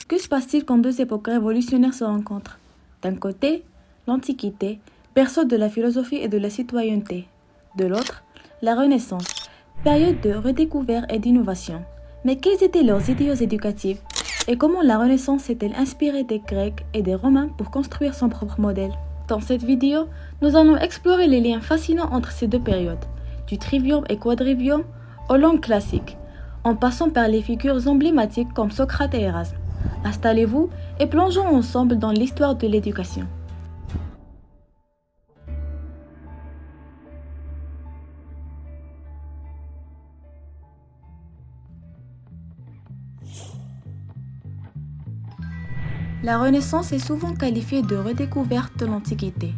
Que se passe-t-il quand deux époques révolutionnaires se rencontrent? D'un côté, l'Antiquité, berceau de la philosophie et de la citoyenneté. De l'autre, la Renaissance, période de redécouverte et d'innovation. Mais quels étaient leurs idéaux éducatifs et comment la Renaissance s'est-elle inspirée des Grecs et des Romains pour construire son propre modèle? Dans cette vidéo, nous allons explorer les liens fascinants entre ces deux périodes, du trivium et quadrivium aux langues classiques, en passant par les figures emblématiques comme Socrate et Erasme. Installez-vous et plongeons ensemble dans l'histoire de l'éducation. La Renaissance est souvent qualifiée de redécouverte de l'Antiquité.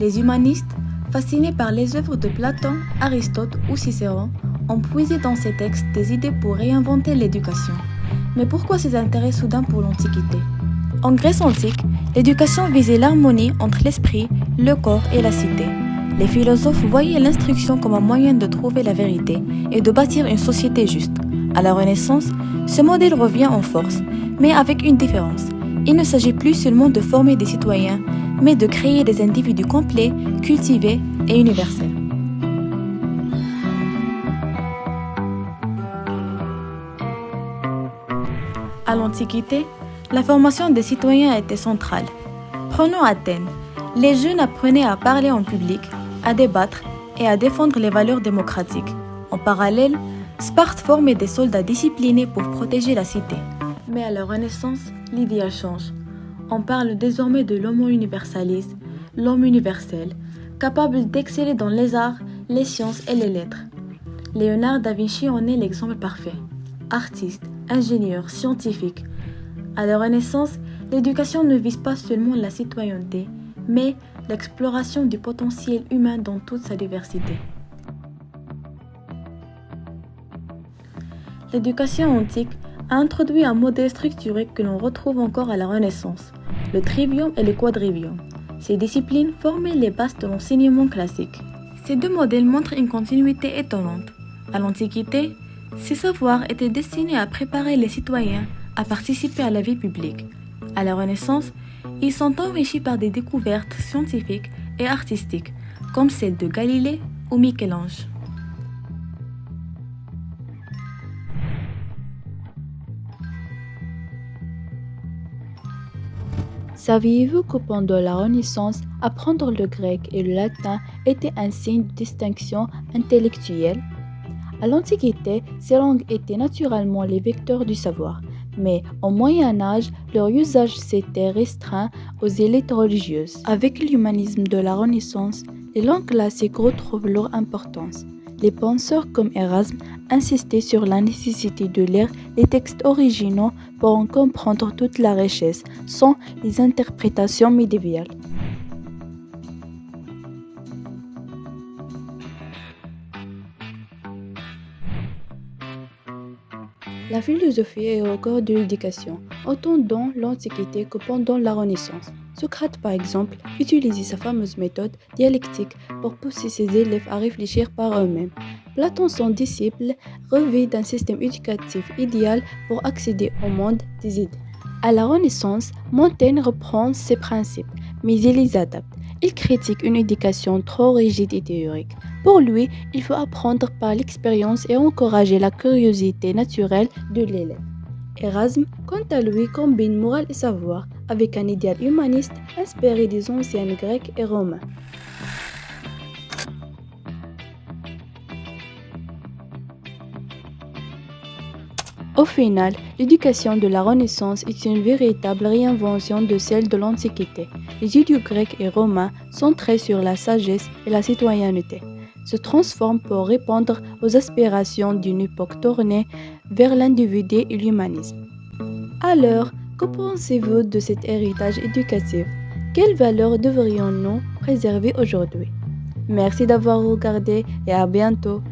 Les humanistes, fascinés par les œuvres de Platon, Aristote ou Cicéron, ont puisé dans ces textes des idées pour réinventer l'éducation. Mais pourquoi ces intérêts soudains pour l'Antiquité? En Grèce antique, l'éducation visait l'harmonie entre l'esprit, le corps et la cité. Les philosophes voyaient l'instruction comme un moyen de trouver la vérité et de bâtir une société juste. À la Renaissance, ce modèle revient en force, mais avec une différence. Il ne s'agit plus seulement de former des citoyens, mais de créer des individus complets, cultivés et universels. À l'Antiquité, la formation des citoyens était centrale. Prenons Athènes. Les jeunes apprenaient à parler en public, à débattre et à défendre les valeurs démocratiques. En parallèle, Sparte formait des soldats disciplinés pour protéger la cité. Mais à la Renaissance, l'idée change. On parle désormais de l'homo universalis, l'homme universel, capable d'exceller dans les arts, les sciences et les lettres. Léonard da Vinci en est l'exemple parfait. Artiste, ingénieur, scientifique. À la Renaissance, l'éducation ne vise pas seulement la citoyenneté, mais l'exploration du potentiel humain dans toute sa diversité. L'éducation antique a introduit un modèle structuré que l'on retrouve encore à la Renaissance, le trivium et le quadrivium. Ces disciplines formaient les bases de l'enseignement classique. Ces deux modèles montrent une continuité étonnante. À l'Antiquité, ces savoirs étaient destinés à préparer les citoyens à participer à la vie publique. À la Renaissance, ils sont enrichis par des découvertes scientifiques et artistiques, comme celles de Galilée ou Michel-Ange. Saviez-vous que pendant la Renaissance, apprendre le grec et le latin était un signe de distinction intellectuelle? À l'Antiquité, ces langues étaient naturellement les vecteurs du savoir, mais au Moyen Âge, leur usage s'était restreint aux élites religieuses. Avec l'humanisme de la Renaissance, les langues classiques retrouvent leur importance. Les penseurs comme Erasme insistaient sur la nécessité de lire les textes originaux pour en comprendre toute la richesse, sans les interprétations médiévales. La philosophie est au cœur de l'éducation, autant dans l'Antiquité que pendant la Renaissance. Socrate, par exemple, utilisait sa fameuse méthode dialectique pour pousser ses élèves à réfléchir par eux-mêmes. Platon, son disciple, rêvait d'un système éducatif idéal pour accéder au monde des idées. À la Renaissance, Montaigne reprend ces principes, mais il les adapte. Il critique une éducation trop rigide et théorique. Pour lui, il faut apprendre par l'expérience et encourager la curiosité naturelle de l'élève. Erasme, quant à lui, combine morale et savoir avec un idéal humaniste inspiré des anciens Grecs et Romains. Au final, l'éducation de la Renaissance est une véritable réinvention de celle de l'Antiquité. Les idéaux grecs et romains, centrés sur la sagesse et la citoyenneté, se transforment pour répondre aux aspirations d'une époque tournée vers l'individu et l'humanisme. Alors, que pensez-vous de cet héritage éducatif? Quelles valeurs devrions-nous préserver aujourd'hui? Merci d'avoir regardé et à bientôt.